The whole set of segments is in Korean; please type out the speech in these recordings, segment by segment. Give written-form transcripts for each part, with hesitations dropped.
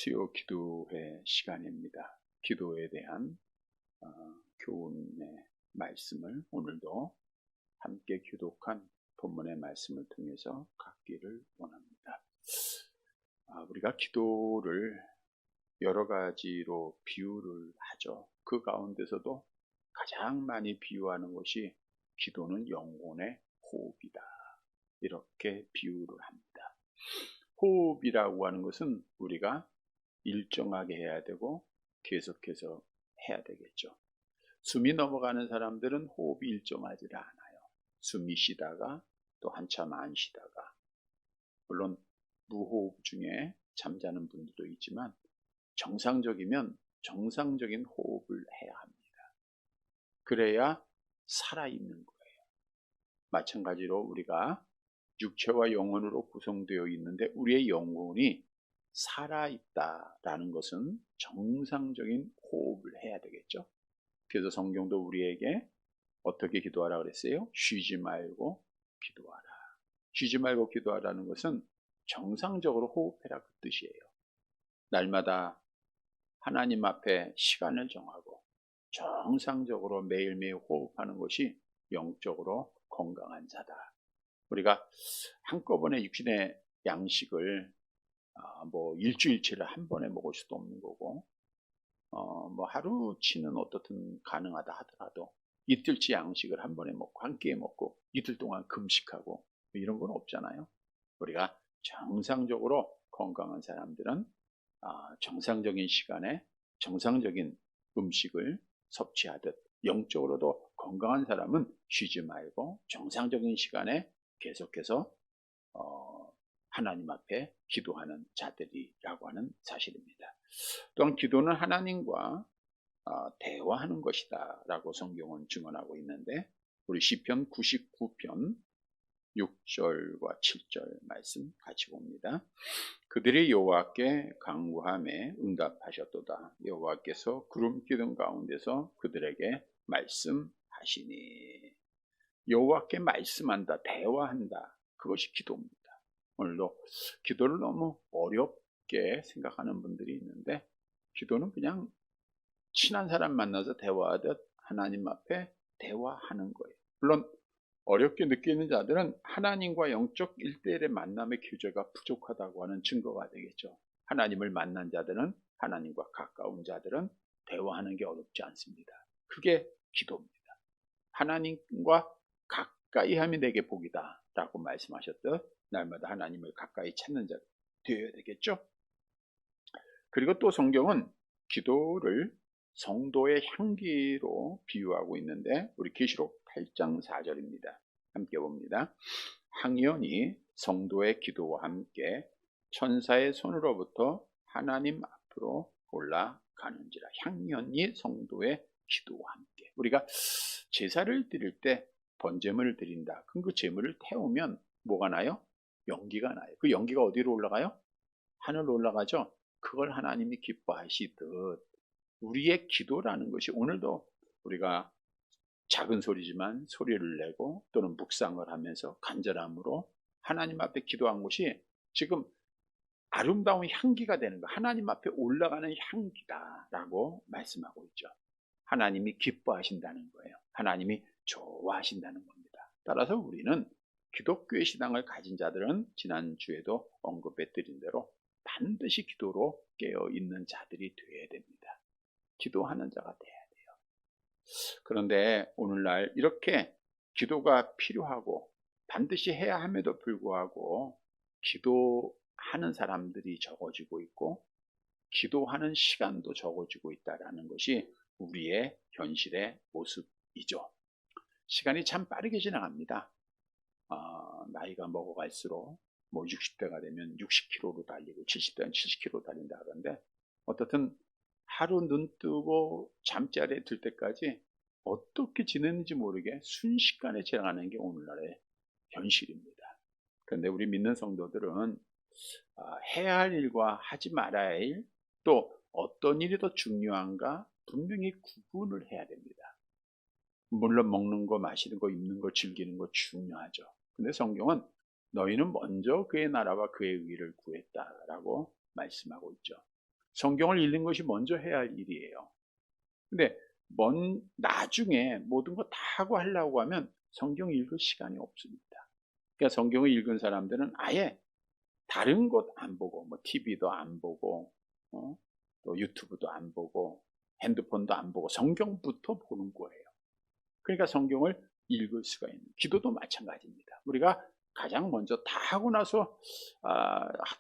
수요 기도회 시간입니다. 기도에 대한 교훈의 말씀을 오늘도 함께 교독한 본문의 말씀을 통해서 갖기를 원합니다. 우리가 기도를 여러 가지로 비유를 하죠. 그 가운데서도 가장 많이 비유하는 것이 기도는 영혼의 호흡이다. 이렇게 비유를 합니다. 호흡이라고 하는 것은 우리가 일정하게 해야 되고 계속해서 해야 되겠죠. 숨이 넘어가는 사람들은 호흡이 일정하지 않아요. 숨이 쉬다가 또 한참 안 쉬다가, 물론 무호흡 중에 잠자는 분들도 있지만 정상적이면 정상적인 호흡을 해야 합니다. 그래야 살아있는 거예요. 마찬가지로 우리가 육체와 영혼으로 구성되어 있는데 우리의 영혼이 살아있다라는 것은 정상적인 호흡을 해야 되겠죠. 그래서 성경도 우리에게 어떻게 기도하라 그랬어요? 쉬지 말고 기도하라. 쉬지 말고 기도하라는 것은 정상적으로 호흡해라 그 뜻이에요. 날마다 하나님 앞에 시간을 정하고 정상적으로 매일매일 호흡하는 것이 영적으로 건강한 자다. 우리가 한꺼번에 육신의 양식을 일주일치를 한 번에 먹을 수도 없는 거고, 하루치는 어떻든 가능하다 하더라도 이틀치 양식을 한 번에 먹고 한 끼에 먹고 이틀 동안 금식하고 이런 건 없잖아요. 우리가 정상적으로 건강한 사람들은 정상적인 시간에 정상적인 음식을 섭취하듯, 영적으로도 건강한 사람은 쉬지 말고 정상적인 시간에 계속해서 하나님 앞에 기도하는 자들이라고 하는 사실입니다. 또한 기도는 하나님과 대화하는 것이다 라고 성경은 증언하고 있는데, 우리 시편 99편 6절과 7절 말씀 같이 봅니다. 그들이 여호와께 간구하매 응답하셨도다. 여호와께서 구름 기둥 가운데서 그들에게 말씀하시니. 여호와께 말씀한다, 대화한다. 그것이 기도입니다. 오늘도 기도를 너무 어렵게 생각하는 분들이 있는데, 기도는 그냥 친한 사람 만나서 대화하듯 하나님 앞에 대화하는 거예요. 물론 어렵게 느끼는 자들은 하나님과 영적 1:1의 만남의 교제가 부족하다고 하는 증거가 되겠죠. 하나님을 만난 자들은, 하나님과 가까운 자들은 대화하는 게 어렵지 않습니다. 그게 기도입니다. 하나님과 가까이 함이 내게 복이다 라고 말씀하셨듯 날마다 하나님을 가까이 찾는 자 되어야 되겠죠. 그리고 또 성경은 기도를 성도의 향기로 비유하고 있는데, 우리 계시록 8장 4절입니다. 함께 봅니다. 향연이 성도의 기도와 함께 천사의 손으로부터 하나님 앞으로 올라가는지라. 향연이 성도의 기도와 함께. 우리가 제사를 드릴 때 번제물을 드린다. 그럼 그 제물을 태우면 뭐가 나요? 연기가 나요. 그 연기가 어디로 올라가요? 하늘로 올라가죠. 그걸 하나님이 기뻐하시듯 우리의 기도라는 것이, 오늘도 우리가 작은 소리지만 소리를 내고 또는 묵상을 하면서 간절함으로 하나님 앞에 기도한 것이 지금 아름다운 향기가 되는 거, 하나님 앞에 올라가는 향기다라고 말씀하고 있죠. 하나님이 기뻐하신다는 거예요. 하나님이 좋아하신다는 겁니다. 따라서 우리는 기독교의 신앙을 가진 자들은 지난주에도 언급해 드린 대로 반드시 기도로 깨어 있는 자들이 되어야 됩니다. 기도하는 자가 돼야 돼요. 그런데 오늘날 이렇게 기도가 필요하고 반드시 해야 함에도 불구하고 기도하는 사람들이 적어지고 있고 기도하는 시간도 적어지고 있다는 것이 우리의 현실의 모습이죠. 시간이 참 빠르게 지나갑니다. 나이가 먹어갈수록 60대가 되면 60km로 달리고 70대는 70km 달린다 하던데, 어떻든 하루 눈 뜨고 잠자리에 들 때까지 어떻게 지냈는지 모르게 순식간에 지나가는 게 오늘날의 현실입니다. 그런데 우리 믿는 성도들은 해야 할 일과 하지 말아야 할 일, 또 어떤 일이 더 중요한가 분명히 구분을 해야 됩니다. 물론 먹는 거, 마시는 거, 입는 거, 즐기는 거 중요하죠. 근데 성경은 너희는 먼저 그의 나라와 그의 의를 구했다라고 말씀하고 있죠. 성경을 읽는 것이 먼저 해야 할 일이에요. 근데 나중에 모든 거 다 하고 하려고 하면 성경 읽을 시간이 없습니다. 그러니까 성경을 읽은 사람들은 아예 다른 것 안 보고, 뭐 TV도 안 보고, 또 유튜브도 안 보고, 핸드폰도 안 보고 성경부터 보는 거예요. 그러니까 성경을 읽을 수가 있는. 기도도 마찬가지입니다. 우리가 가장 먼저 다 하고 나서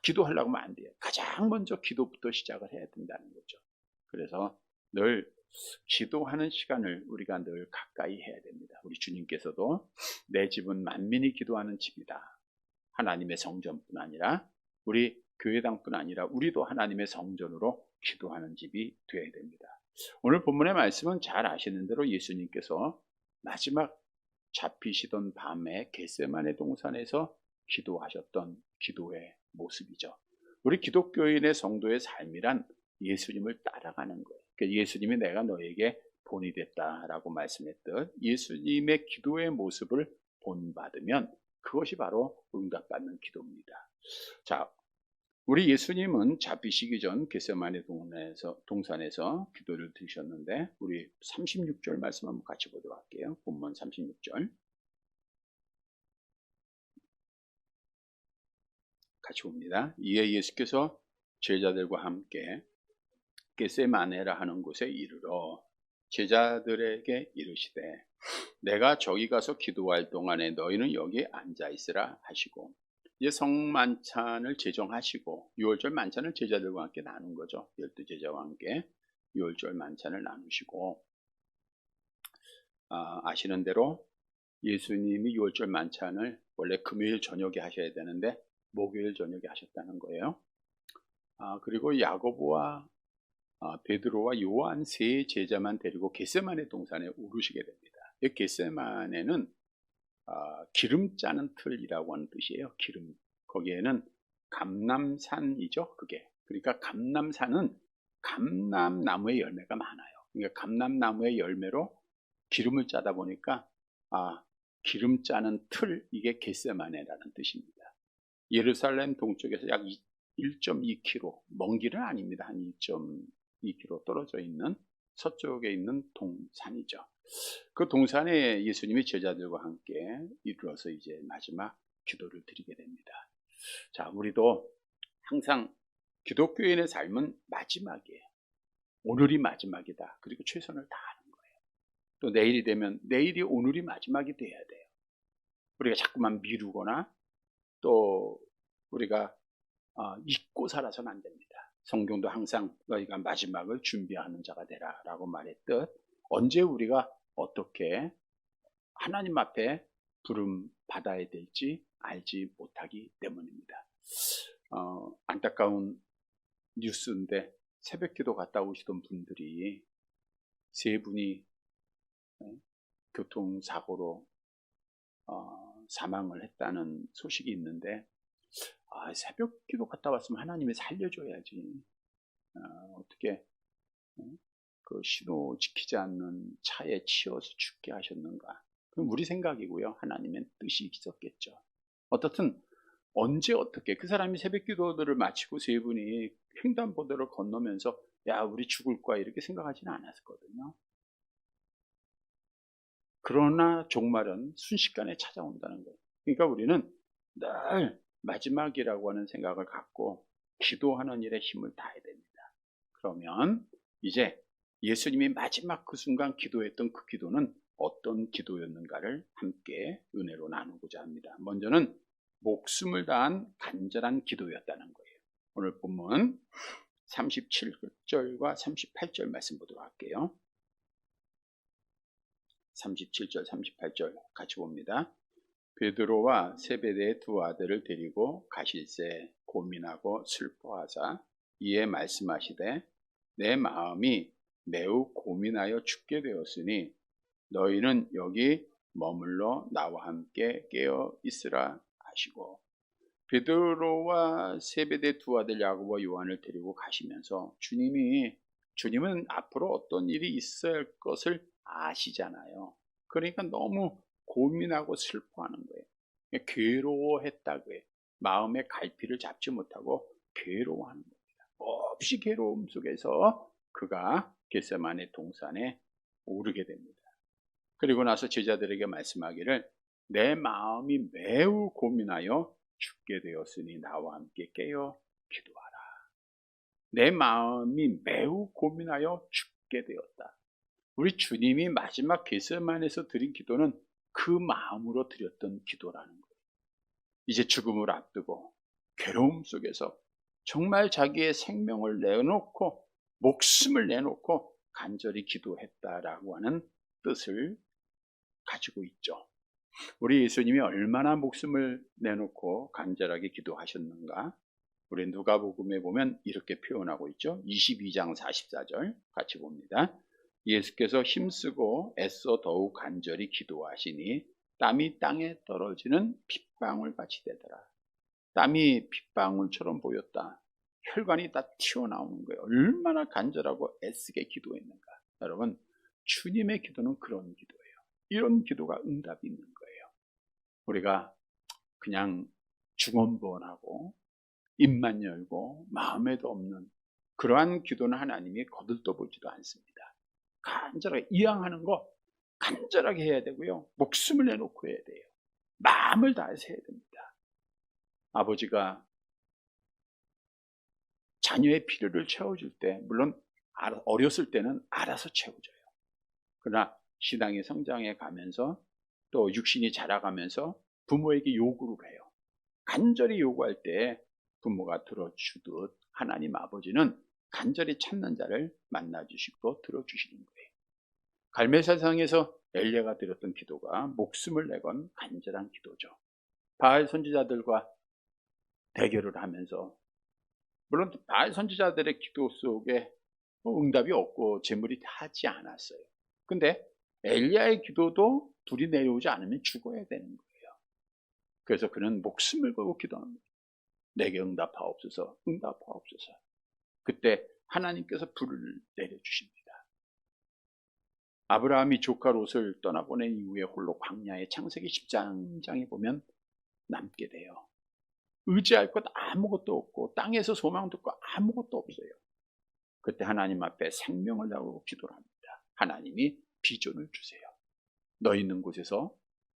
기도하려고 하면 안 돼요. 가장 먼저 기도부터 시작을 해야 된다는 거죠. 그래서 늘 기도하는 시간을 우리가 늘 가까이 해야 됩니다. 우리 주님께서도 내 집은 만민이 기도하는 집이다. 하나님의 성전뿐 아니라 우리 교회당뿐 아니라 우리도 하나님의 성전으로 기도하는 집이 되어야 됩니다. 오늘 본문의 말씀은 잘 아시는 대로 예수님께서 마지막 잡히시던 밤에 겟세마네 동산에서 기도하셨던 기도의 모습이죠. 우리 기독교인의 성도의 삶이란 예수님을 따라가는 거예요. 그러니까 예수님이 내가 너에게 본이 됐다라고 말씀했듯 예수님의 기도의 모습을 본받으면 그것이 바로 응답받는 기도입니다. 자, 우리 예수님은 잡히시기 전 겟세마네 동산에서 기도를 드리셨는데 우리 36절 말씀 한번 같이 보도록 할게요. 본문 36절 같이 봅니다. 이에 예수께서 제자들과 함께 겟세마네라 하는 곳에 이르러 제자들에게 이르시되 내가 저기 가서 기도할 동안에 너희는 여기 앉아 있으라 하시고 이제 성만찬을 제정하시고 6월절 만찬을 제자들과 함께 나눈 거죠. 12제자와 함께 6월절 만찬을 나누시고 아시는 대로 예수님이 6월절 만찬을 원래 금요일 저녁에 하셔야 되는데 목요일 저녁에 하셨다는 거예요. 그리고 야고보와 베드로와 요한 세 제자만 데리고 겟세마네 동산에 오르시게 됩니다. 이 겟세마네는 기름 짜는 틀이라고 하는 뜻이에요. 기름. 거기에는 감람산이죠. 그게. 그러니까 감람산은 감람나무의 열매가 많아요. 그러니까 감람나무의 열매로 기름을 짜다 보니까 기름 짜는 틀, 이게 겟세마네라는 뜻입니다. 예루살렘 동쪽에서 약 1.2km, 먼 길은 아닙니다. 한 2.2km 떨어져 있는 서쪽에 있는 동산이죠. 그 동산에 예수님이 제자들과 함께 이르러서 이제 마지막 기도를 드리게 됩니다. 자, 우리도 항상 기독교인의 삶은 마지막이에요. 오늘이 마지막이다. 그리고 최선을 다하는 거예요. 또 내일이 되면 내일이 오늘이 마지막이 돼야 돼요. 우리가 자꾸만 미루거나 또 우리가 잊고 살아서는 안 됩니다. 성경도 항상 너희가 마지막을 준비하는 자가 되라 라고 말했듯 언제 우리가 어떻게 하나님 앞에 부름 받아야 될지 알지 못하기 때문입니다. 안타까운 뉴스인데 새벽기도 갔다 오시던 분들이 세 분이 교통사고로 사망을 했다는 소식이 있는데 새벽기도 갔다 왔으면 하나님이 살려줘야지. 어떻게 그 신호 지키지 않는 차에 치여서 죽게 하셨는가? 그건 우리 생각이고요. 하나님의 뜻이 있었겠죠. 어떻든 언제 어떻게 그 사람이 새벽기도들을 마치고 세 분이 횡단보도를 건너면서 야 우리 죽을 거야 이렇게 생각하지는 않았거든요. 그러나 종말은 순식간에 찾아온다는 거예요. 그러니까 우리는 늘 마지막이라고 하는 생각을 갖고 기도하는 일에 힘을 다해야 됩니다. 그러면 이제 예수님이 마지막 그 순간 기도했던 그 기도는 어떤 기도였는가를 함께 은혜로 나누고자 합니다. 먼저는 목숨을 다한 간절한 기도였다는 거예요. 오늘 본문 37절과 38절 말씀 보도록 할게요. 37절, 38절 같이 봅니다. 베드로와 세베대의 두 아들을 데리고 가실새 고민하고 슬퍼하자 이에 말씀하시되 내 마음이 매우 고민하여 죽게 되었으니 너희는 여기 머물러 나와 함께 깨어 있으라 하시고 베드로와 세베대 두 아들 야고보와 요한을 데리고 가시면서 주님은 앞으로 어떤 일이 있을 것을 아시잖아요. 그러니까 너무 고민하고 슬퍼하는 거예요. 괴로워했다고요. 마음의 갈피를 잡지 못하고 괴로워하는 겁니다. 없이 괴로움 속에서 그가 겟세마네 동산에 오르게 됩니다. 그리고 나서 제자들에게 말씀하기를 내 마음이 매우 고민하여 죽게 되었으니 나와 함께 깨어 기도하라. 내 마음이 매우 고민하여 죽게 되었다. 우리 주님이 마지막 겟세마네에서 드린 기도는 그 마음으로 드렸던 기도라는 거예요. 이제 죽음을 앞두고 괴로움 속에서 정말 자기의 생명을 내놓고 목숨을 내놓고 간절히 기도했다라고 하는 뜻을 가지고 있죠. 우리 예수님이 얼마나 목숨을 내놓고 간절하게 기도하셨는가? 우리 누가복음에 보면 이렇게 표현하고 있죠. 22장 44절 같이 봅니다. 예수께서 힘쓰고 애써 더욱 간절히 기도하시니 땀이 땅에 떨어지는 핏방울 같이 되더라. 땀이 핏방울처럼 보였다. 혈관이 다 튀어나오는 거예요. 얼마나 간절하고 애쓰게 기도했는가. 여러분, 주님의 기도는 그런 기도예요. 이런 기도가 응답이 있는 거예요. 우리가 그냥 중언부언하고 입만 열고 마음에도 없는 그러한 기도는 하나님이 거들떠보지도 않습니다. 간절하게 이양하는 거 간절하게 해야 되고요. 목숨을 내놓고 해야 돼요. 마음을 다해서 해야 됩니다. 아버지가 자녀의 필요를 채워줄 때 물론 어렸을 때는 알아서 채워줘요. 그러나 신앙이 성장해 가면서 또 육신이 자라가면서 부모에게 요구를 해요. 간절히 요구할 때 부모가 들어주듯 하나님 아버지는 간절히 찾는 자를 만나주시고 들어주시는 거예요. 갈멜사상에서 엘리야가 드렸던 기도가 목숨을 내건 간절한 기도죠. 바알 선지자들과 대결을 하면서 물론 바알 선지자들의 기도 속에 응답이 없고 재물이 하지 않았어요. 근데 엘리야의 기도도 불이 내려오지 않으면 죽어야 되는 거예요. 그래서 그는 목숨을 걸고 기도합니다. 내게 응답하옵소서, 응답하옵소서. 그때 하나님께서 불을 내려주십니다. 아브라함이 조카 롯을 떠나보낸 이후에 홀로 광야의 창세기 13장에 보면 남게 돼요. 의지할 것 아무것도 없고 땅에서 소망 듣고 아무것도 없어요. 그때 하나님 앞에 생명을 다하고 기도를 합니다. 하나님이 비전을 주세요. 너 있는 곳에서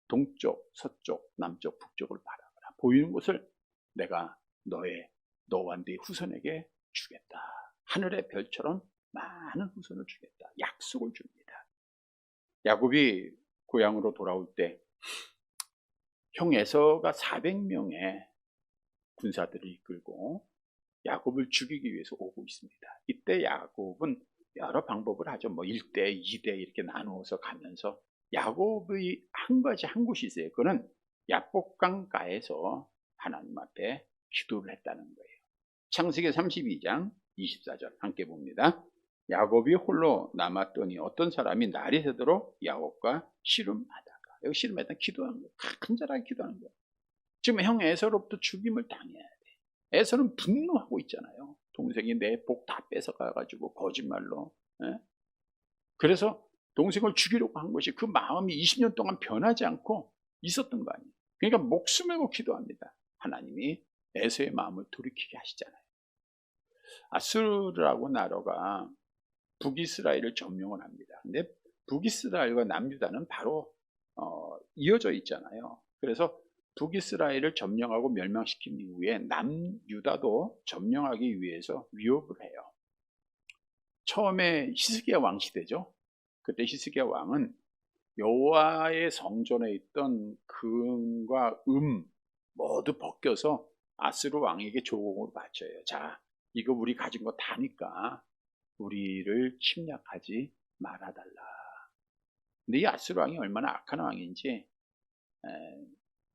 동쪽, 서쪽, 남쪽, 북쪽을 바라보라. 보이는 곳을 내가 너와 네 후손에게 주겠다. 하늘의 별처럼 많은 후손을 주겠다. 약속을 줍니다. 야곱이 고향으로 돌아올 때 형 에서가 400명의 군사들을 이끌고 야곱을 죽이기 위해서 오고 있습니다. 이때 야곱은 여러 방법을 하죠. 1대, 2대 이렇게 나누어서 가면서 야곱의 한 곳이 있어요. 그거는 야복강가에서 하나님 앞에 기도를 했다는 거예요. 창세기 32장 24절 함께 봅니다. 야곱이 홀로 남았더니 어떤 사람이 날이 새도록 야곱과 씨름하다가, 여기 씨름하다 기도하는 거예요. 간절하게 기도하는 거예요. 지금 형 에서로부터 죽임을 당해야 돼. 에서는 분노하고 있잖아요. 동생이 내 복 다 뺏어가가지고 거짓말로. 그래서 동생을 죽이려고 한 것이 그 마음이 20년 동안 변하지 않고 있었던 거 아니에요. 그러니까 목숨을 걸고 기도합니다. 하나님이 에서의 마음을 돌이키게 하시잖아요. 아수르라고 나라가 북이스라엘을 점령을 합니다. 근데 북이스라엘과 남유다는 바로 이어져 있잖아요. 그래서 북이스라엘을 점령하고 멸망시킨 이후에 남유다도 점령하기 위해서 위협을 해요. 처음에 히스기야 왕 시대죠. 그때 히스기야 왕은 여호와의 성전에 있던 금과 모두 벗겨서 아스루 왕에게 조공으로 바쳐요. 자, 이거 우리 가진 거 다니까 우리를 침략하지 말아달라. 근데 이 아스루 왕이 얼마나 악한 왕인지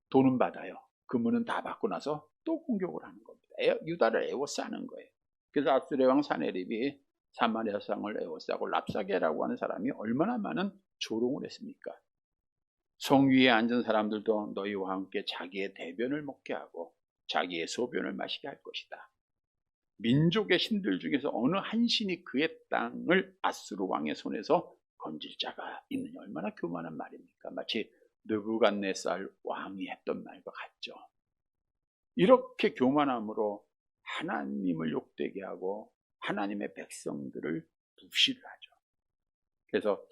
돈은 받아요. 금은 다 받고 나서 또 공격을 하는 겁니다. 유다를 에워싸는 거예요. 그래서 아스루 왕 사네립이 사마리아 성을 에워싸고 랍사게라고 하는 사람이 얼마나 많은 조롱을 했습니까? 성 위에 앉은 사람들도 너희와 함께 자기의 대변을 먹게 하고 자기의 소변을 마시게 할 것이다. 민족의 신들 중에서 어느 한 신이 그의 땅을 아스루 왕의 손에서 건질 자가 있느냐. 얼마나 교만한 말입니까? 마치 느부갓네살 왕이 했던 말과 같죠. 이렇게 교만함으로 하나님을 욕되게 하고 하나님의 백성들을 무시를 하죠. 그래서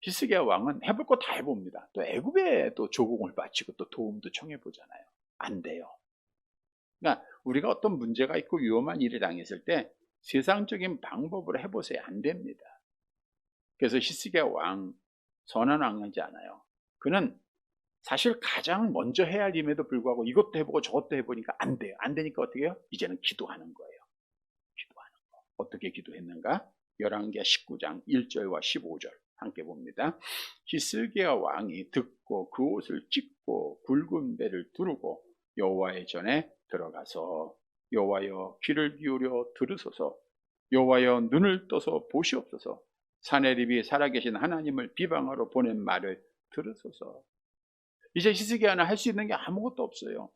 히스기야 왕은 해볼 거 다 해봅니다. 또 애굽에 또 조공을 바치고 또 도움도 청해보잖아요. 안 돼요. 그러니까 우리가 어떤 문제가 있고 위험한 일을 당했을 때 세상적인 방법으로 해보세요. 안 됩니다. 그래서 히스기야 왕 선한 왕이지 않아요. 그는 사실 가장 먼저 해야 할 일임에도 불구하고 이것도 해보고 저것도 해보니까 안 돼요. 안 되니까 어떻게 해요? 이제는 기도하는 거예요. 기도하는 거. 어떻게 기도했는가? 열왕기하 19장 1절과 15절 함께 봅니다. 히스기야 왕이 듣고 그 옷을 찢고 굵은 배를 두르고 여호와의 전에 들어가서 여호와여 귀를 기울여 들으소서, 여호와여 눈을 떠서 보시옵소서, 사내립이 살아계신 하나님을 비방하러 보낸 말을 들으소서. 이제 히스기야는 할 수 있는 게 아무것도 없어요.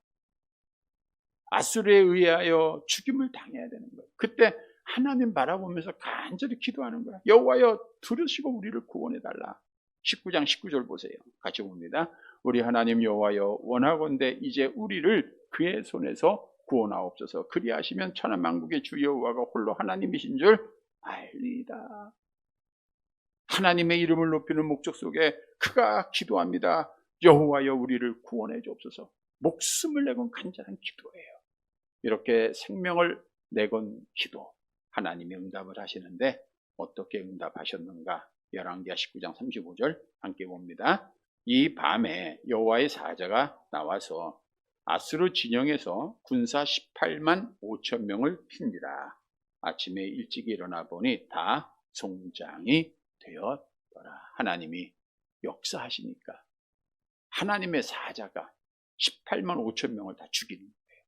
아수르에 의하여 죽임을 당해야 되는 거예요. 그때 하나님 바라보면서 간절히 기도하는 거야. 여호와여 들으시고 우리를 구원해달라. 19장 19절 보세요. 같이 봅니다. 우리 하나님 여호와여 원하건대 이제 우리를 그의 손에서 구원하옵소서. 그리하시면 천하만국의 주 여호와가 홀로 하나님이신 줄 알리이다. 하나님의 이름을 높이는 목적 속에 그가 기도합니다. 여호와여 우리를 구원해 주옵소서. 목숨을 내건 간절한 기도예요. 이렇게 생명을 내건 기도, 하나님이 응답을 하시는데 어떻게 응답하셨는가? 열왕기하 19장 35절 함께 봅니다. 이 밤에 여호와의 사자가 나와서 아수르 진영에서 군사 18만 5천 명을 핀니라. 아침에 일찍 일어나 보니 다 송장이 되었더라. 하나님이 역사하시니까 하나님의 사자가 18만 5천 명을 다 죽이는 거예요.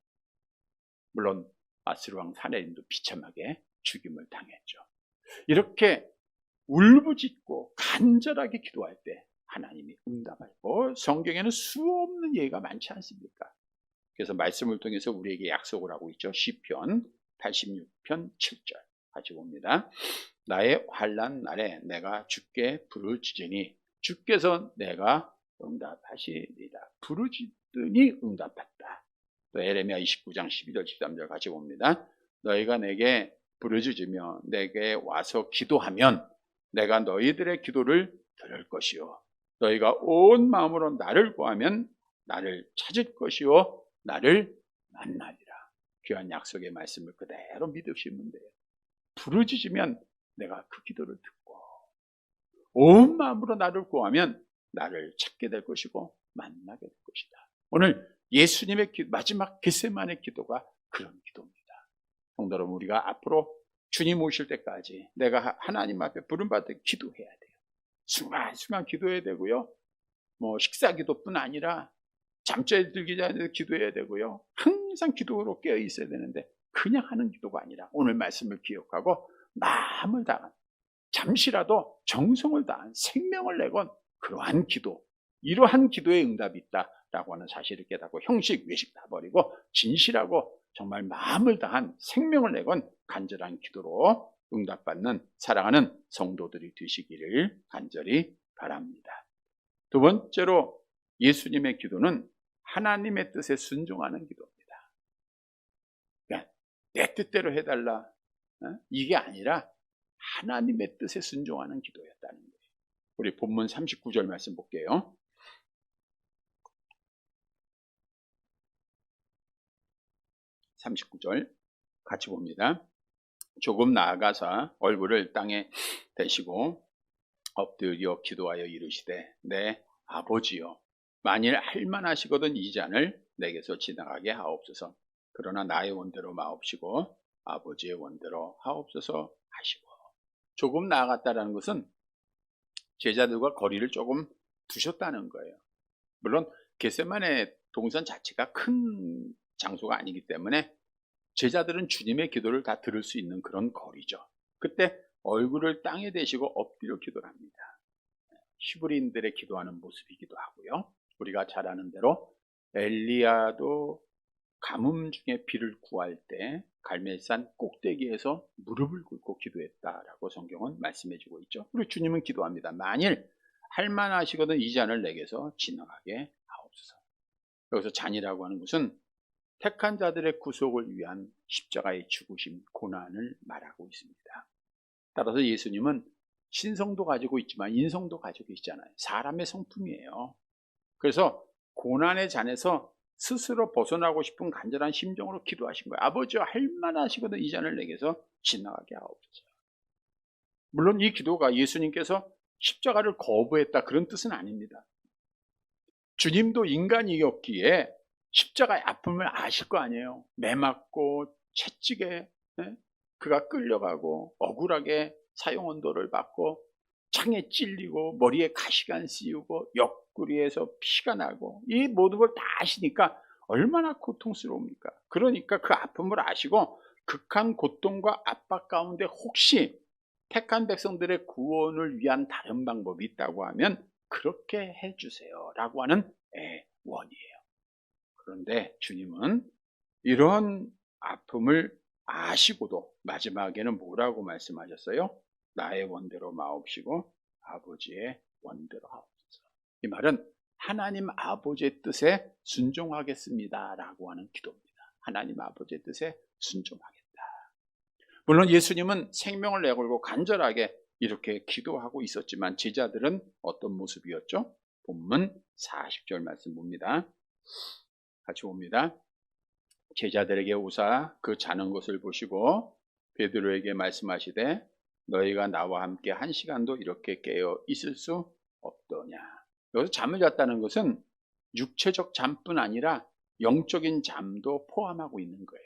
물론 아수르 왕 사내림도 비참하게 죽임을 당했죠. 이렇게 울부짖고 간절하게 기도할 때 하나님이 응답하고, 성경에는 수없는 예가 많지 않습니까? 그래서 말씀을 통해서 우리에게 약속을 하고 있죠. 시편 86편 7절 같이 봅니다. 나의 환난 날에 내가 주께 부르짖으니 주께서 내가 응답하시리라. 부르짖더니 응답했다. 또 에레미야 29장 12절 13절 같이 봅니다. 너희가 내게 부르짖으며 내게 와서 기도하면 내가 너희들의 기도를 들을 것이요 너희가 온 마음으로 나를 구하면 나를 찾을 것이요 나를 만나리라. 귀한 약속의 말씀을 그대로 믿으시면 돼요. 부르짖으면 내가 그 기도를 듣고 온 마음으로 나를 구하면 나를 찾게 될 것이고 만나게 될 것이다. 오늘 예수님의 마지막 겟세마네 기도가 그런 기도입니다. 성도 여러분, 우리가 앞으로 주님 오실 때까지 내가 하나님 앞에 부름받을 기도해야 돼요. 순간순간 기도해야 되고요. 식사 기도뿐 아니라 잠자리 들기 전에 기도해야 되고요. 항상 기도로 깨어 있어야 되는데 그냥 하는 기도가 아니라 오늘 말씀을 기억하고 마음을 다한, 잠시라도 정성을 다한, 생명을 내건 그러한 기도, 이러한 기도에 응답이 있다라고 하는 사실을 깨닫고 형식, 외식 다 버리고 진실하고 정말 마음을 다한, 생명을 내건 간절한 기도로 응답받는 사랑하는 성도들이 되시기를 간절히 바랍니다. 두 번째로 예수님의 기도는 하나님의 뜻에 순종하는 기도입니다. 그러니까 내 뜻대로 해달라, 이게 아니라 하나님의 뜻에 순종하는 기도였다는 거예요. 우리 본문 39절 말씀 볼게요. 39절 같이 봅니다. 조금 나아가서 얼굴을 땅에 대시고 엎드려 기도하여 이르시되 내 아버지여, 만일 할만하시거든 이 잔을 내게서 지나가게 하옵소서. 그러나 나의 원대로 마옵시고 아버지의 원대로 하옵소서 하시고. 조금 나아갔다는 것은 제자들과 거리를 조금 두셨다는 거예요. 물론 겟세마네 동산 자체가 큰 장소가 아니기 때문에 제자들은 주님의 기도를 다 들을 수 있는 그런 거리죠. 그때 얼굴을 땅에 대시고 엎드려 기도를 합니다. 히브리인들의 기도하는 모습이기도 하고요. 우리가 잘 아는 대로 엘리야도 가뭄 중에 비를 구할 때 갈멜산 꼭대기에서 무릎을 꿇고 기도했다라고 성경은 말씀해 주고 있죠. 그리고 주님은 기도합니다. 만일 할만하시거든 이 잔을 내게서 지나가게 하옵소서. 여기서 잔이라고 하는 것은 택한 자들의 구속을 위한 십자가의 죽으심, 고난을 말하고 있습니다. 따라서 예수님은 신성도 가지고 있지만 인성도 가지고 있잖아요. 사람의 성품이에요. 그래서 고난의 잔에서 스스로 벗어나고 싶은 간절한 심정으로 기도하신 거예요. 아버지와 할 만하시거든 이 잔을 내게서 지나가게 하옵소서. 물론 이 기도가 예수님께서 십자가를 거부했다 그런 뜻은 아닙니다. 주님도 인간이었기에 십자가의 아픔을 아실 거 아니에요. 매맞고 채찍에 그가 끌려가고 억울하게 사형언도를 받고 창에 찔리고 머리에 가시관 씌우고 옆구리에서 피가 나고 이 모든 걸 다 아시니까 얼마나 고통스러웁니까? 그러니까 그 아픔을 아시고 극한 고통과 압박 가운데 혹시 택한 백성들의 구원을 위한 다른 방법이 있다고 하면 그렇게 해주세요 라고 하는 애원이에요. 그런데 주님은 이런 아픔을 아시고도 마지막에는 뭐라고 말씀하셨어요? 나의 원대로 마옵시고 아버지의 원대로 하옵소서. 이 말은 하나님 아버지의 뜻에 순종하겠습니다 라고 하는 기도입니다. 하나님 아버지의 뜻에 순종하겠다. 물론 예수님은 생명을 내걸고 간절하게 이렇게 기도하고 있었지만 제자들은 어떤 모습이었죠? 본문 40절 말씀 봅니다. 같이 봅니다. 제자들에게 오사 그 자는 것을 보시고 베드로에게 말씀하시되 너희가 나와 함께 1시간도 이렇게 깨어 있을 수 없더냐. 여기서 잠을 잤다는 것은 육체적 잠뿐 아니라 영적인 잠도 포함하고 있는 거예요.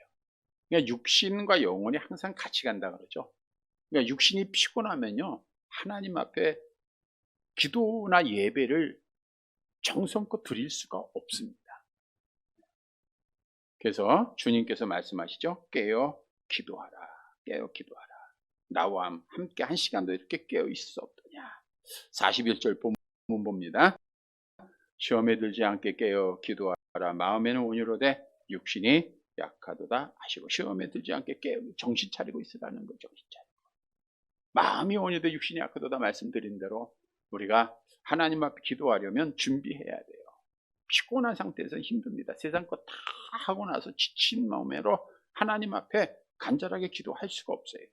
그러니까 육신과 영혼이 항상 같이 간다 그러죠. 그러니까 육신이 피곤하면요 하나님 앞에 기도나 예배를 정성껏 드릴 수가 없습니다. 그래서 주님께서 말씀하시죠. 깨어 기도하라. 깨어 기도하라. 나와 함께 1시간도 이렇게 깨어 있을 수 없더냐. 41절 본문 봅니다. 시험에 들지 않게 깨어 기도하라. 마음에는 온유로되 육신이 약하도다 하시고 시험에 들지 않게 깨어 정신 차리고 있으라는 거죠. 정신 차리고. 마음이 온유되 육신이 약하도다 말씀드린 대로 우리가 하나님 앞에 기도하려면 준비해야 돼요. 피곤한 상태에서 힘듭니다. 세상 거 다 하고 나서 지친 마음으로 하나님 앞에 간절하게 기도할 수가 없어요.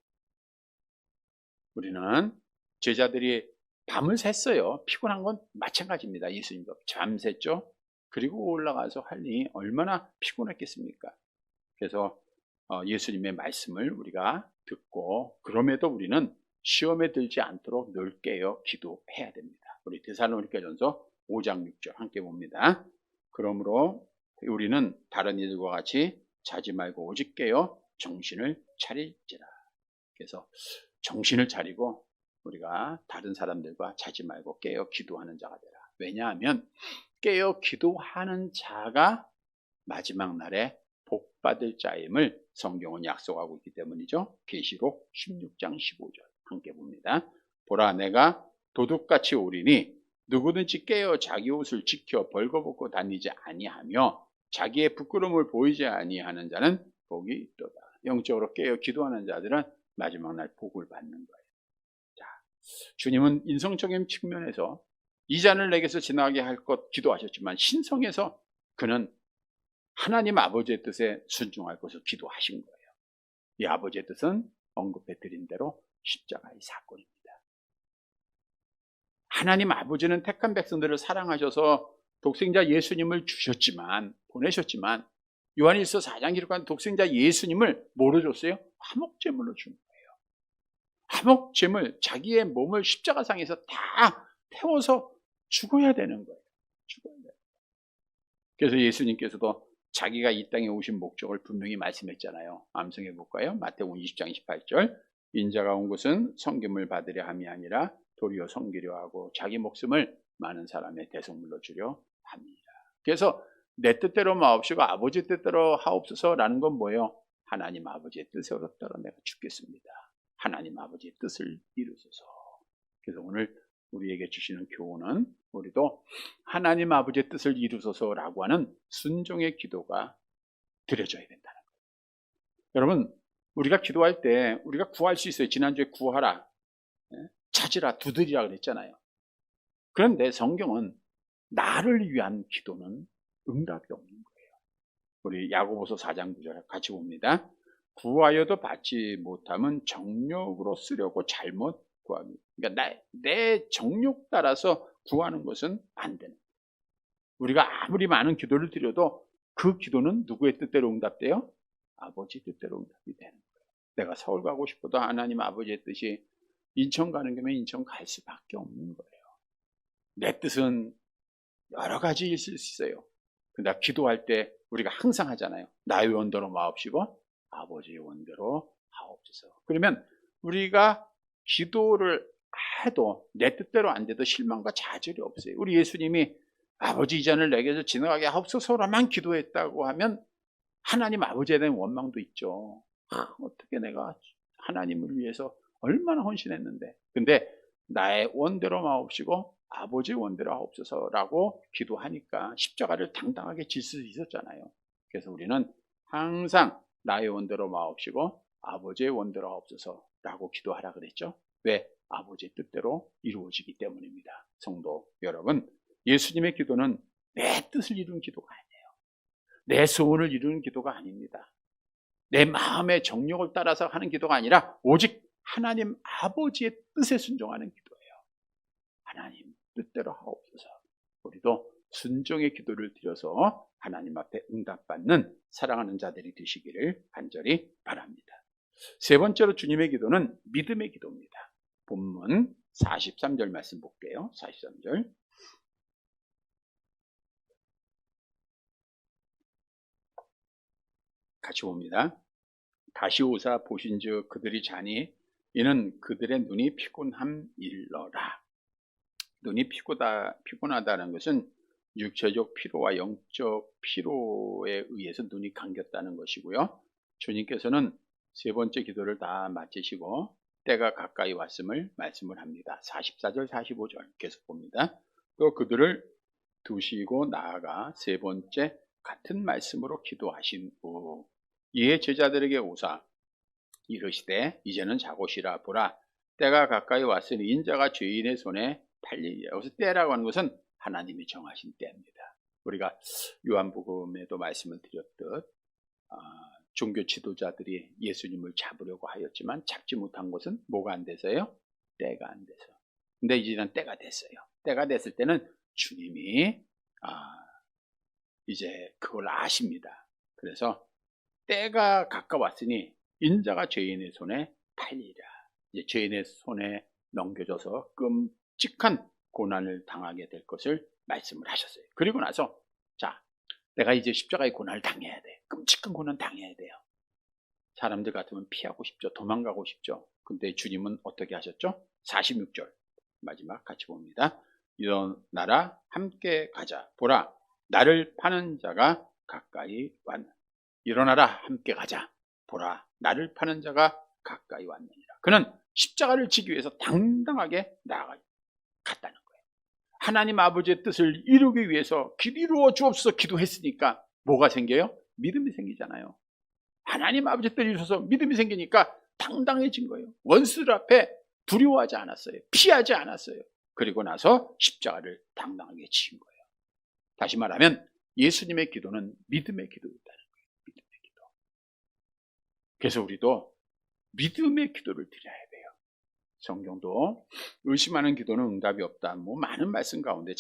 우리는 제자들이 밤을 샜어요. 피곤한 건 마찬가지입니다. 예수님도 잠샜죠. 그리고 올라가서 하니 얼마나 피곤했겠습니까? 그래서 예수님의 말씀을 우리가 듣고 그럼에도 우리는 시험에 들지 않도록 늘 깨어 기도해야 됩니다. 우리 데살로니가전서 5장 6절 함께 봅니다. 그러므로 우리는 다른 이들과 같이 자지 말고 오직 깨어 정신을 차릴지라. 그래서 정신을 차리고 우리가 다른 사람들과 자지 말고 깨어 기도하는 자가 되라. 왜냐하면 깨어 기도하는 자가 마지막 날에 복 받을 자임을 성경은 약속하고 있기 때문이죠. 계시록 16장 15절 함께 봅니다. 보라 내가 도둑같이 오리니 누구든지 깨어 자기 옷을 지켜 벌거벗고 다니지 아니하며 자기의 부끄러움을 보이지 아니하는 자는 복이 있도다. 영적으로 깨어 기도하는 자들은 마지막 날 복을 받는 거예요. 자, 주님은 인성적인 측면에서 이 잔을 내게서 지나가게 할 것 기도하셨지만 신성에서 그는 하나님 아버지의 뜻에 순종할 것을 기도하신 거예요. 이 아버지의 뜻은 언급해 드린 대로 십자가의 사건입니다. 하나님 아버지는 택한 백성들을 사랑하셔서 독생자 예수님을 보내셨지만 요한일서 4장 기록한 독생자 예수님을 뭐로 줬어요? 화목제물로 준 거예요. 화목제물, 자기의 몸을 십자가상에서 다 태워서 죽어야 되는 거예요. 죽어야 돼요. 그래서 예수님께서도 자기가 이 땅에 오신 목적을 분명히 말씀했잖아요. 암송해 볼까요? 마태복음 20장 28절 인자가 온 것은 섬김을 받으려 함이 아니라 도리어 섬기려 하고 자기 목숨을 많은 사람의 대속물로 주려 합니다. 그래서 내 뜻대로 마옵시고 아버지 뜻대로 하옵소서라는 건 뭐예요? 하나님 아버지의 뜻으로 따라 내가 죽겠습니다. 하나님 아버지의 뜻을 이루소서. 그래서 오늘 우리에게 주시는 교훈은 우리도 하나님 아버지의 뜻을 이루소서라고 하는 순종의 기도가 드려져야 된다는 거예요. 여러분 우리가 기도할 때 우리가 구할 수 있어요. 지난주에 구하라, 찾으라, 두드리라 그랬잖아요. 그런데 성경은 나를 위한 기도는 응답이 없는 거예요. 우리 야고보서 4장 9절 같이 봅니다. 구하여도 받지 못하면 정욕으로 쓰려고 잘못 구합니다. 그러니까 내 정욕 따라서 구하는 것은 안 되는 거예요. 우리가 아무리 많은 기도를 드려도 그 기도는 누구의 뜻대로 응답돼요? 아버지 뜻대로 응답이 되는 거예요. 내가 서울 가고 싶어도 하나님 아버지의 뜻이 인천 가는 김에 인천 갈 수밖에 없는 거예요. 내 뜻은 여러 가지 있을 수 있어요. 근데 기도할 때 우리가 항상 하잖아요. 나의 원대로 마옵시고 아버지의 원대로 하옵소서. 그러면 우리가 기도를 해도 내 뜻대로 안 돼도 실망과 좌절이 없어요. 우리 예수님이 아버지 이 잔을 내게서 지나가게 하옵소서로만 기도했다고 하면 하나님 아버지에 대한 원망도 있죠. 어떻게 내가 하나님을 위해서 얼마나 헌신했는데. 근데 나의 원대로 마옵시고 아버지의 원대로 하옵소서라고 기도하니까 십자가를 당당하게 질 수 있었잖아요. 그래서 우리는 항상 나의 원대로 마옵시고 아버지의 원대로 하옵소서라고 기도하라 그랬죠. 왜? 아버지의 뜻대로 이루어지기 때문입니다. 성도 여러분, 예수님의 기도는 내 뜻을 이루는 기도가 아니에요. 내 소원을 이루는 기도가 아닙니다. 내 마음의 정욕을 따라서 하는 기도가 아니라 오직 하나님 아버지의 뜻에 순종하는 기도예요. 하나님 뜻대로 하옵소서. 우리도 순종의 기도를 드려서 하나님 앞에 응답받는 사랑하는 자들이 되시기를 간절히 바랍니다. 세 번째로 주님의 기도는 믿음의 기도입니다. 본문 43절 말씀 볼게요. 43절. 같이 봅니다. 다시 오사 보신즉 그들이 자니 이는 그들의 눈이 피곤함일러라. 눈이 피곤하다는 것은 육체적 피로와 영적 피로에 의해서 눈이 감겼다는 것이고요. 주님께서는 세 번째 기도를 다 마치시고 때가 가까이 왔음을 말씀을 합니다. 44절 45절 계속 봅니다. 또 그들을 두시고 나아가 세 번째 같은 말씀으로 기도하신 후 이에 제자들에게 오사 이르시되 이제는 자고 쉬라. 보라 때가 가까이 왔으니 인자가 죄인의 손에 팔리리라. 여기서 때라고 하는 것은 하나님이 정하신 때입니다. 우리가 요한복음에도 말씀을 드렸듯 종교 지도자들이 예수님을 잡으려고 하였지만 잡지 못한 것은 뭐가 안 돼서요? 때가 안 돼서. 근데 이제는 때가 됐어요. 때가 됐을 때는 주님이 이제 그걸 아십니다. 그래서 때가 가까웠으니 인자가 죄인의 손에 팔리라. 이제 죄인의 손에 넘겨져서 끔찍한 고난을 당하게 될 것을 말씀을 하셨어요. 그리고 나서 자, 내가 이제 십자가의 고난을 당해야 돼. 끔찍한 고난 당해야 돼요. 사람들 같으면 피하고 싶죠. 도망가고 싶죠. 근데 주님은 어떻게 하셨죠? 46절 마지막 같이 봅니다. 일어나라 함께 가자. 보라 나를 파는 자가 가까이 왔느니라. 일어나라 함께 가자. 보라 나를 파는 자가 가까이 왔느니라. 그는 십자가를 지기 위해서 당당하게 나아갔다는 거예요. 하나님 아버지의 뜻을 이루기 위해서 이루어 주옵소서 기도했으니까 뭐가 생겨요? 믿음이 생기잖아요. 하나님 아버지의 뜻을 이루어서 믿음이 생기니까 당당해진 거예요. 원수들 앞에 두려워하지 않았어요. 피하지 않았어요. 그리고 나서 십자가를 당당하게 지은 거예요. 다시 말하면 예수님의 기도는 믿음의 기도였다는 거예요. 믿음의 기도. 그래서 우리도 믿음의 기도를 드려야 돼요. 성경도 의심하는 기도는 응답이 없다. 많은 말씀 가운데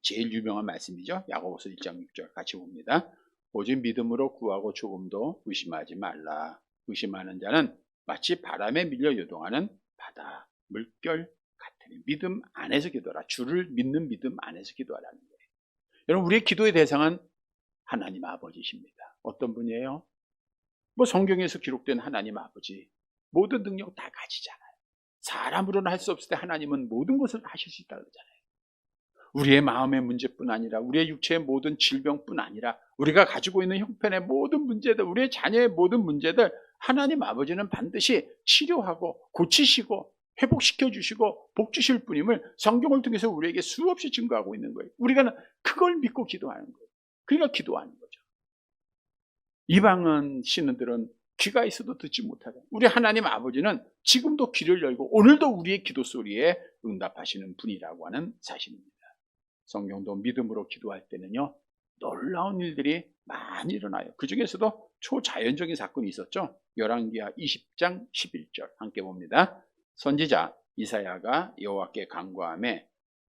제일 유명한 말씀이죠. 야고보서 1장 6절 같이 봅니다. 오직 믿음으로 구하고 조금도 의심하지 말라. 의심하는 자는 마치 바람에 밀려 요동하는 바다 물결 같으니. 믿음 안에서 기도하라. 주를 믿는 믿음 안에서 기도하라는 거예요. 여러분 우리의 기도의 대상은 하나님 아버지십니다. 어떤 분이에요? 성경에서 기록된 하나님 아버지 모든 능력 다 가지잖아요. 사람으로는 할 수 없을 때 하나님은 모든 것을 하실 수 있다고 그러잖아요. 우리의 마음의 문제뿐 아니라 우리의 육체의 모든 질병뿐 아니라 우리가 가지고 있는 형편의 모든 문제들, 우리의 자녀의 모든 문제들 하나님 아버지는 반드시 치료하고 고치시고 회복시켜 주시고 복 주실 분임을 성경을 통해서 우리에게 수없이 증거하고 있는 거예요. 우리가 그걸 믿고 기도하는 거예요. 그러니까 기도하는 거죠. 이방은 신들은 귀가 있어도 듣지 못하다. 우리 하나님 아버지는 지금도 귀를 열고 오늘도 우리의 기도 소리에 응답하시는 분이라고 하는 사실입니다. 성경도 믿음으로 기도할 때는요 놀라운 일들이 많이 일어나요. 그 중에서도 초자연적인 사건이 있었죠. 열왕기하 20장 11절 함께 봅니다. 선지자 이사야가 여호와께 간구하며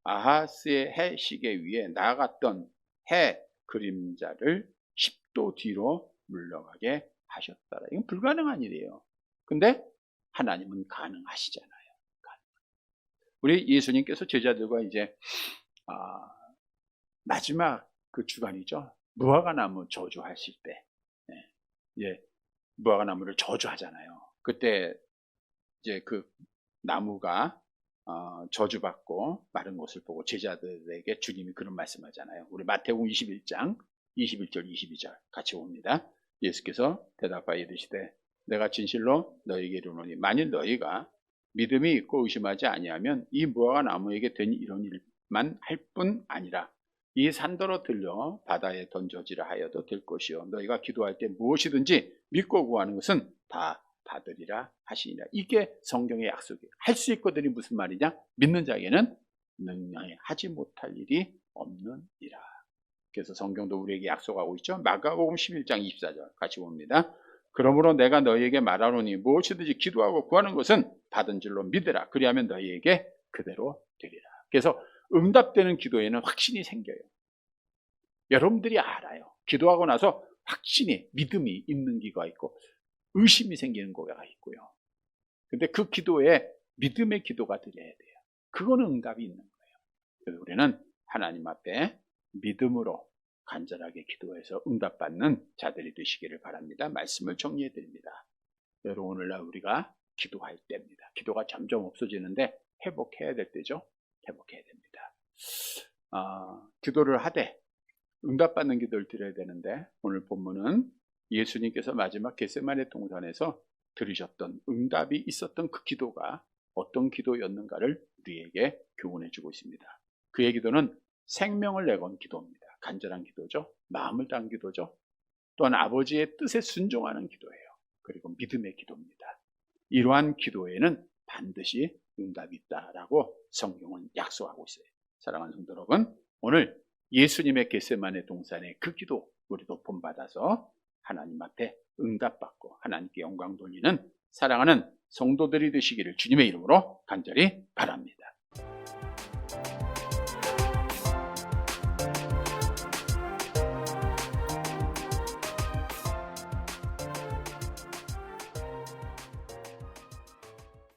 아하스의 해 시계 위에 나아갔던 해 그림자를 10도 뒤로 물러가게 하셨더라. 이건 불가능한 일이에요. 근데 하나님은 가능하시잖아요. 우리 예수님께서 제자들과 이제 마지막 그 주간이죠. 무화과나무 저주하실 때, 예, 무화과나무를 저주하잖아요. 그때 이제 그 나무가 저주받고 마른 것을 보고 제자들에게 주님이 그런 말씀하잖아요. 우리 마태복음 21장 21절 22절 같이 봅니다. 예수께서 대답하여 이르시되 내가 진실로 너희에게 이르노니 만일 너희가 믿음이 있고 의심하지 아니하면 이 무화과 나무에게 된 이런 일만 할 뿐 아니라 이 산더러 들려 바다에 던져지라 하여도 될 것이요 너희가 기도할 때 무엇이든지 믿고 구하는 것은 다 받으리라 하시니라. 이게 성경의 약속이에요. 할 수 있거든이 무슨 말이냐? 믿는 자에게는 능력이 하지 못할 일이 없느니라. 그래서 성경도 우리에게 약속하고 있죠. 마가복음 11장 24절 같이 봅니다. 그러므로 내가 너희에게 말하노니 무엇이든지 기도하고 구하는 것은 받은 줄로 믿으라. 그리하면 너희에게 그대로 되리라. 그래서 응답되는 기도에는 확신이 생겨요. 여러분들이 알아요. 기도하고 나서 확신이, 믿음이 있는 기도가 있고 의심이 생기는 기도가 있고요. 근데 그 기도에 믿음의 기도가 드려야 돼요. 그거는 응답이 있는 거예요. 그래서 우리는 하나님 앞에 믿음으로 간절하게 기도해서 응답받는 자들이 되시기를 바랍니다. 말씀을 정리해 드립니다. 여러분, 오늘날 우리가 기도할 때입니다. 기도가 점점 없어지는데 회복해야 될 때죠. 회복해야 됩니다. 기도를 하되 응답받는 기도를 드려야 되는데 오늘 본문은 예수님께서 마지막 겟세마네 동산에서 들으셨던 응답이 있었던 그 기도가 어떤 기도였는가를 우리에게 교훈해 주고 있습니다. 그의 기도는 생명을 내건 기도입니다. 간절한 기도죠. 마음을 다한 기도죠. 또한 아버지의 뜻에 순종하는 기도예요. 그리고 믿음의 기도입니다. 이러한 기도에는 반드시 응답이 있다라고 성경은 약속하고 있어요. 사랑하는 성도 여러분, 오늘 예수님의 겟세마네 동산의 그 기도 우리도 본받아서 하나님 앞에 응답받고 하나님께 영광 돌리는 사랑하는 성도들이 되시기를 주님의 이름으로 간절히 바랍니다.